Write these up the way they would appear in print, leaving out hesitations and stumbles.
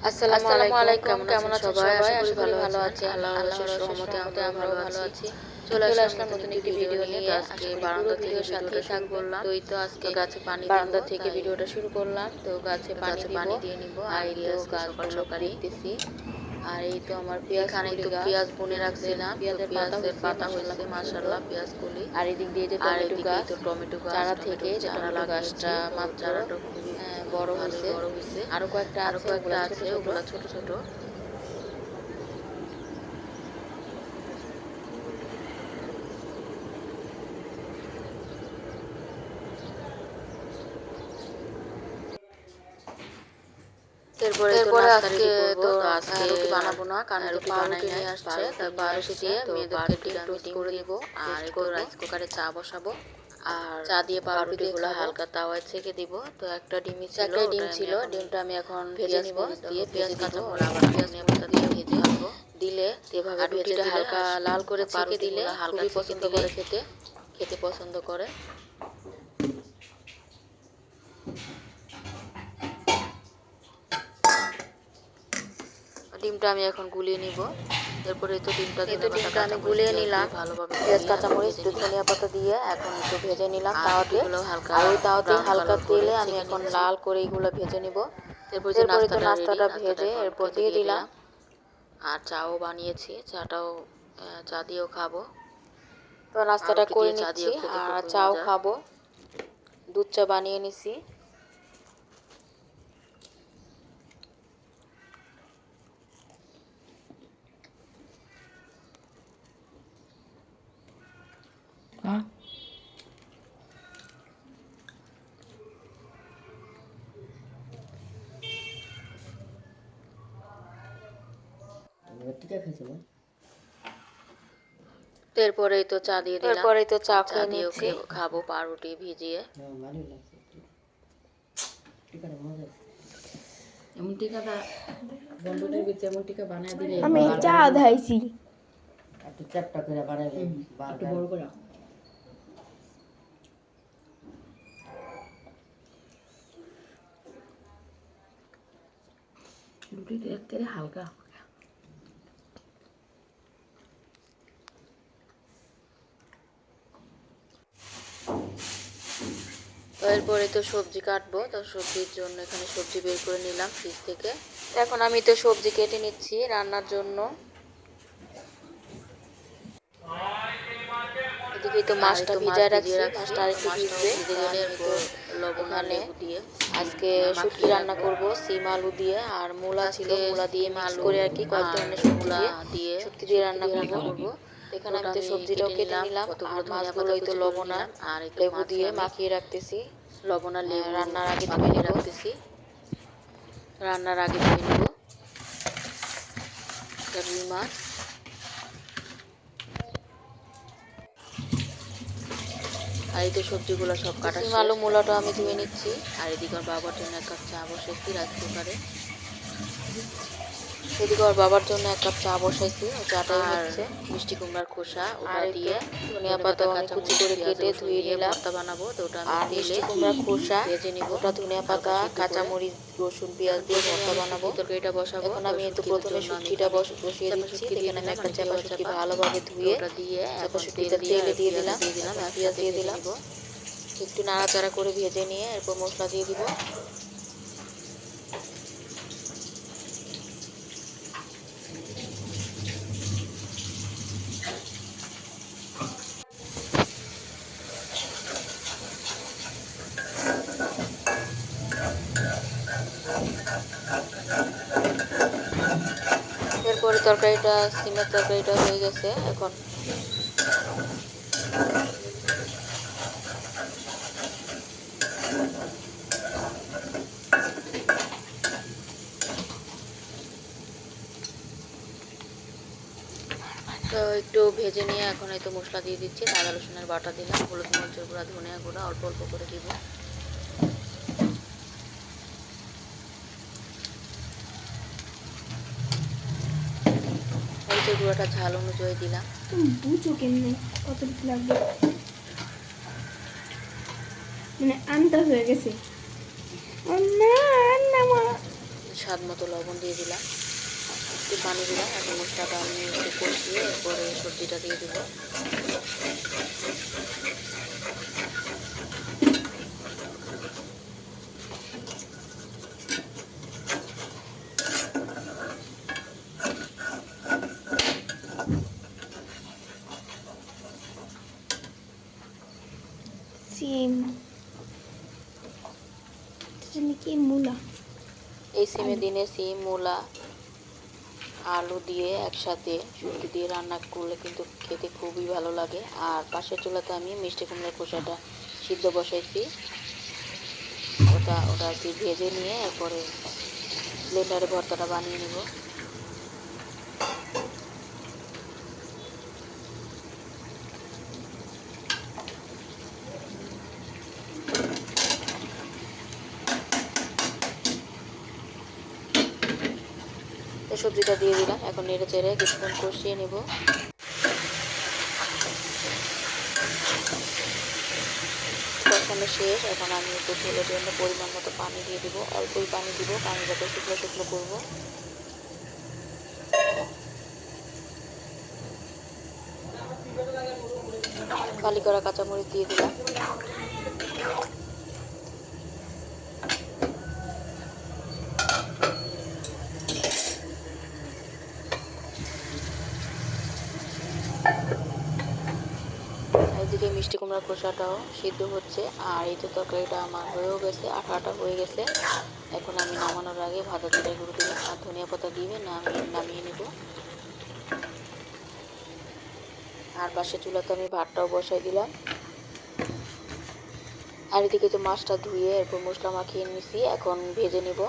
আসসালামু আলাইকুম, কেমন আছেন সবাই? আশা করি ভালো আছেন। আল্লাহর অশেষ রহমতে আমরাও ভালো আছি। চলে আসলাম নতুন একটি ভিডিও নিয়ে। আশা করি পুরো ভিডিওর সাথেই থাকবেন। তো এই তো আজকে গাছে পানি বারান্দা থেকে ভিডিওটা শুরু করলাম। তো গাছে পানি দিয়ে নিব। আর এই তো গাছগুলো দেখতেছি। আর এই তো আমার পেঁয়াজ কলি গাছ, পেঁয়াজ বুনে রাখছিলাম। পেঁয়াজের পাতা হয়েছে মাশাআল্লাহ, পেঁয়াজ কলি। আর এদিক দিয়ে যে টমেটো গাছ, চারা থেকে যে টমেটো গাছটা মাত্র বড় হয়েছে। আরো কয়েকটা আছে, ওগুলা ছোট ছোট। এরপরে আজকে তো রুটি বানাবো না, কারণ রুটি বানাই নিয়ে আসছে। তার পাউরুটি দিয়ে মেয়েদেরকে একটু টোস্ট করে দিব। আর একটু রাইস কুকারে চা বসাবো। আর চা দিয়ে পাউরুটি গুলো হালকা তাওয়ায় ছেঁকে দিব। তো একটা ডিম ছিল, ডিমটা আমি এখন ভেজে নিব, দিয়ে পেঁয়াজ কাঁচা মরিচ আবার ধনিয়া পাতা দিয়ে ভেজে ভাজবো। দিলে এভাবে রুটিটা হালকা লাল করে ছেঁকে দিলে খুবই পছন্দ করে খেতে পছন্দ করে। ডিমটা আমি এখন গুলিয়ে নিব। এরপরে তো ডিমটা আমি গুলিয়ে নিলাম ভালোভাবে, পেঁয়াজ কাঁচামরিচ ধনিয়া পাতা দিয়ে এখন একটু ভেজে নিলাম তাওয়াতে। আর ওই তাওয়াতে হালকা তেলে আমি এখন লাল করে এগুলো ভেজে নিব। এরপরে তো নাস্তাটা ভেজে এরপর দিয়ে দিলাম। আর চাও বানিয়েছি, চা দিয়েও খাবো। তো নাস্তাটা করে নিচ্ছি আর চাও খাবো। দুধ চা বানিয়ে নিছি। এরপরেই তো চা দিয়ে দিলাম। এরপরেই তো চা খেয়ে নিচ্ছি, খাবো পাউরুটি ভিজিয়ে। এমন টিকাটা বন্ধুদের ভিতরে এমন টিকা বানায় দিলে আমি চা ধাইছি একটু চ্যাপটা করে বানাইলে একটু বড় করে রুটিটা একেবারে হালকা। এরপরে তো সবজি কাটবো। তো সবজির জন্য এখানে সবজি বের করে নিলাম ফ্রিজ থেকে। এখন আমি তো সবজি কেটে নিচ্ছি রান্নার জন্য। এদিকে তো মাছটা ভিজায় রাখছি, মাছটা আরেকটু ভিজবে। এখানে আজকে শুটকি রান্না করব সিম আলু দিয়ে, আর মূলা ছিল, মূলা দিয়ে মিক্স করে আর কি কয়েক ধরনের সবজি দিয়ে শুটকি দিয়ে রান্না করব। এখানে আমি তো সবজিটাও কেটে নিলাম, আর মাছগুলো তো লবণ আর লেবু দিয়ে মাখিয়ে রাখতেছি। লবণ আর লেবু রান্নার আগে ধুয়ে রাখতেছি। রান্নার আগে ধুয়ে নেব। রুই মাছ, আর এই তো সবজিগুলো সব কাটা শেষ। আলু মূলাটা আমি ধুয়ে নিচ্ছি। আর এদিকে ওর বাবার জন্য 1 কাপ চা বসাইছি রাইস কুকারে। এদিকে ওর বাবার জন্য 1 কাপ চা বসাইছি, ও চাটাই হচ্ছে। মিষ্টি কুমড়ার খোসা ওটা দিয়ে ধনিয়া পাতা আমি কুচি করে কেটে ধুয়ে নিলাম, ভর্তা বানাবো। তো ওটা আমি মিষ্টি কুমড়ার খোসা ভেজে নিব। ওটা ধনিয়া পাতা কাঁচামরিচ রসুন পেঁয়াজ দিয়ে ভর্তা বানাবো। তরকারিটা বসাবো। এখন আমি তো প্রথমে শুটকিটা বসিয়ে দিচ্ছি। এখানে আমি একটা চাপা শুটকি ভালোভাবে ধুয়ে চাপা শুটকিটা তেলে দিয়ে দিলাম, পেঁয়াজ দিয়ে দিলাম। একটু নাড়াচাড়া করে ভেজে নিয়ে এরপর মশলা দিয়ে দিব। এরপরে সিমের তরকারিটা হয়ে গেছে। এখন তো একটু ভেজে নিয়ে এখন এই তো মশলা দিয়ে দিচ্ছি। আদা রসুনের বাটা দিলাম, হলুদ মরিচের গুঁড়া ধনিয়া গুঁড়া অল্প অল্প করে দিব। মরিচের গুঁড়াটা ঝাল অনুযায়ী দিলাম। তুমি বুঝো কেমনে কতটুকু লাগবে, মানে আন্দাজ হয়ে গেছে। স্বাদ মতো লবণ দিয়ে দিলাম, একটু পানি দিলাম। এখন মশলাটা আমি একটু কষিয়ে এরপরে সবজিটা দিয়ে দেবো। সিম কি মূলা? এই সিমের দিনে সিম, মূলা, আলু দিয়ে একসাথে শুটকি দিয়ে রান্না করলে কিন্তু খেতে খুবই ভালো লাগে। আর পাশের চুলাতে আমি মিষ্টি কুমড়ার খোসাটা সিদ্ধ বসাইছি, ওটা আর কি ভেজে নিয়ে এরপরে ব্লেন্ডারে ভর্তাটা বানিয়ে নেব। তো সবজিটা দিয়ে দিলাম, এখন নেড়ে চেড়ে কিছুক্ষণ কষিয়ে নেব। কষানো শেষ, এখন আমি একটু ঝোলের জন্য পরিমাণ মতো পানি দিয়ে দিব, অল্পই পানি দিব, পানিটাকে শুকনো শুকনো করবো। ফালি করা কাঁচামরিচ দিয়ে দিলাম। এদিকে মিষ্টি কুমড়ার খোসাটাও সিদ্ধ হচ্ছে, আর এই তো তরকারিটা আমার হয়েও গেছে, আঠা আঠা হয়ে গেছে। এখন আমি নামানোর আগে ভাজা জিরে গুঁড়ো দিলাম আর ধনিয়া পাতা দিয়ে নামিয়ে নেব। আর পাশে চুলাতে আমি ভাতটাও বসাই দিলাম। আর এদিকে তো মাছটা ধুয়ে এরপর মশলা মাখিয়ে নিছি, এখন ভেজে নেব।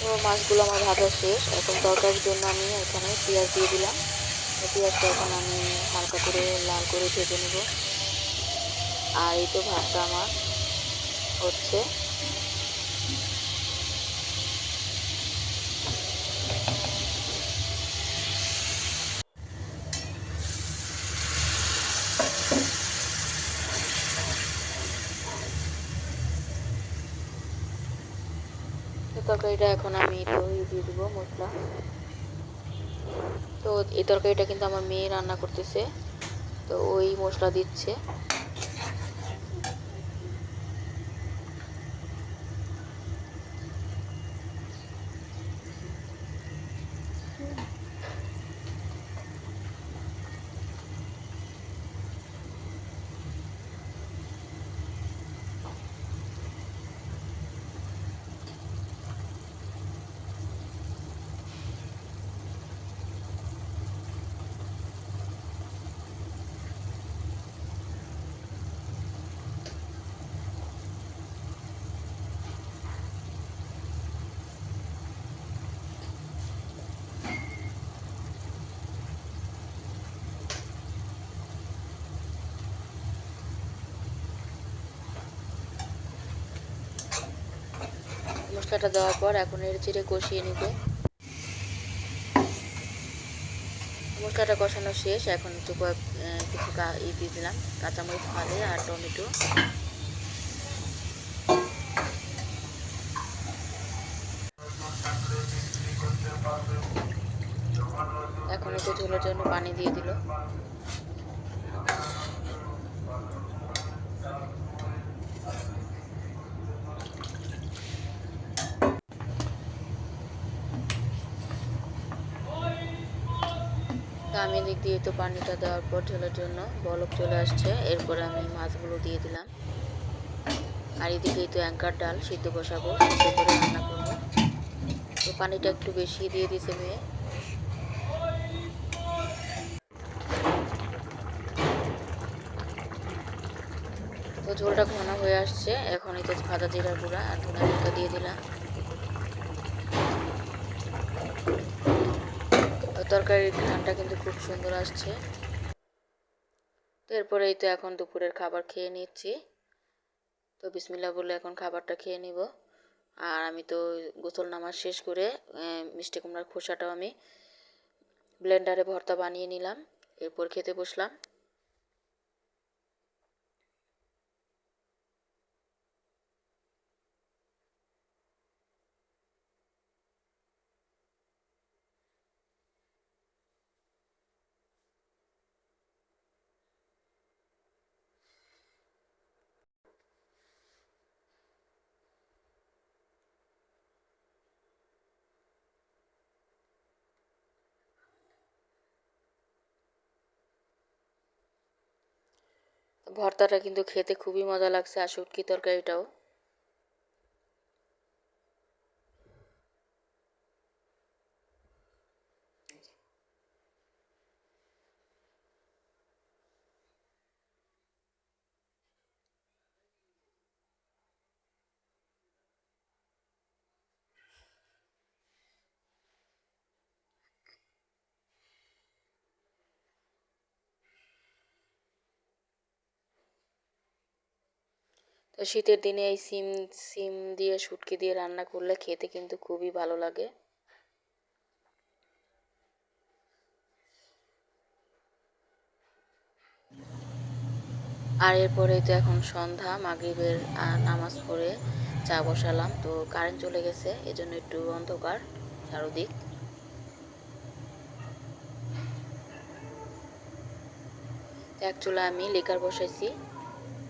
তো মাছগুলো আমার ভাজা শেষ, এখন তরকারির জন্য আমি এখানে পেঁয়াজ দিয়ে দিলাম। পেঁয়াজটা এখন আমি হালকা করে লাল করে ভেজে নেব। আর এই তো ভাতটা আমার হচ্ছে। তো তরকারিটা এখন আমি তো দিয়ে দিব মশলা। তো এই তরকারিটা কিন্তু আমার মেয়ে রান্না করতেছে, তো ওই মশলা দিচ্ছে। মশলাটা দেওয়ার পর এখন এর চিড়ে কষিয়ে নিব। মশলাটা কষানো শেষ, এখন একটু কিছু দিয়ে দিলাম, কাঁচামরিচ ফালি আর টমেটো। এখন একটু ঝোলের জন্য পানি দিয়ে দিল। তো আমি এদিক দিয়ে তো পানিটা দেওয়ার পর ঝোলের জন্য বলক চলে আসছে, এরপরে আমি মাছগুলো দিয়ে দিলাম। আর এদিকেই তো অ্যাঙ্কার ডাল সিদ্ধ বসাবো, সিদ্ধ করে রান্না করবো। তো পানিটা একটু বেশি দিয়ে দিছে মেয়ে। তো ঝোলটা ঘন হয়ে আসছে, এখন এই তো ভাজা জিরার গুঁড়া আর ধনিয়া পাতা দিয়ে দিলাম। তো তরকারির ঘ্রাণটা কিন্তু খুব সুন্দর আসছে। তো এরপরে এই তো এখন দুপুরের খাবার খেয়ে নিচ্ছি। তো বিসমিল্লাহ বলে এখন খাবারটা খেয়ে নিব। আর আমি তো গোসল নামাজ শেষ করে মিষ্টি কুমড়ার খোসাটাও আমি ব্লেন্ডারে ভর্তা বানিয়ে নিলাম, এরপর খেতে বসলাম। ভর্তাটা কিন্তু খেতে খুবই মজা লাগছে, আর শুটকি তরকারিটাও। তো শীতের দিনে এই সিম সিম দিয়ে শুটকি দিয়ে রান্না করলে খেতে কিন্তু খুবই ভালো লাগে। আর এরপরে তো এখন সন্ধ্যা, মাগরিবের নামাজ পড়ে চা বসালাম। তো কারেন্ট চলে গেছে, এজন্য একটু অন্ধকার চারদিক। এক চুলায় আমি লিকার বসাইছি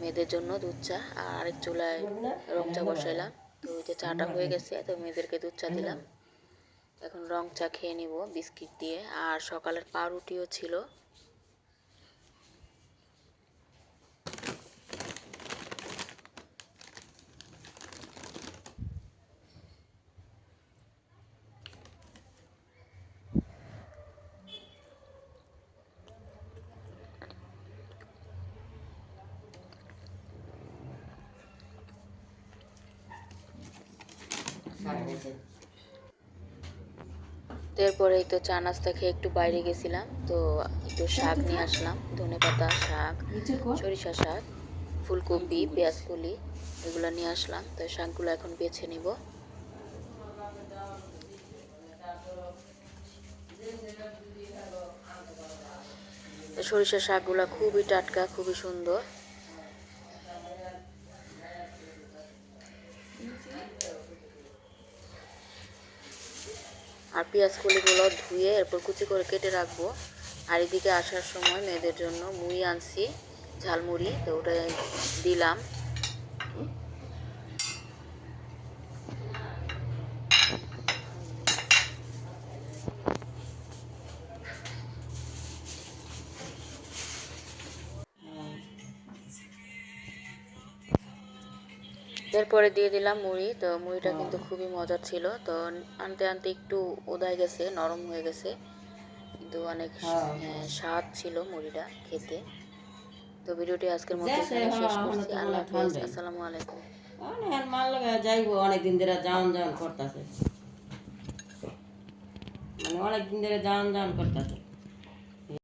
মেয়েদের জন্য দুধ চা, আর আরেক চুলায় রং চা বসাইলাম। তো ওই যে চাটা হয়ে গেছে, তো মেয়েদেরকে দুধ চা দিলাম। এখন রং চা খেয়ে নিব বিস্কিট দিয়ে। আর সকালের পাউরুটিও ছিল। এরপরেই তো চা নাস্তা খেয়ে একটু বাইরে গেছিলাম, তো একটু শাক নিয়ে আসলাম, ধনেপাতা শাক, সরিষা শাক, ফুলকপি, পেঁয়াজকলি এগুলো নিয়ে আসলাম। তো শাকগুলো এখন বেছে নিব। সরিষা শাকগুলো খুবই টাটকা, খুবই সুন্দর। আর পেঁয়াজ কলিগুলো ধুয়ে এরপর কুচি করে কেটে রাখবো। আর এদিকে আসার সময় মেয়েদের জন্য মুড়ি আনছি, ঝালমুড়ি, তো ওটা দিলাম। এরপরে দিয়ে দিলাম মুড়ি। তো মুড়িটা কিন্তু খুবই মজার ছিল। তো আনতে আনতে একটু ওদায় গেছে, নরম হয়ে গেছে, কিন্তু অনেক স্বাদ ছিল মুড়িটা খেতে। তো ভিডিওটি আজকের মতো এখানে শেষ করছি। আল্লাহ হাফেজ, আসসালামু আলাইকুম। অনেকদিন ধরে যাওয়ান যাওয়ান করতেছে, মানে অনেকদিন ধরে যাওয়ান যাওয়ান করতেছে।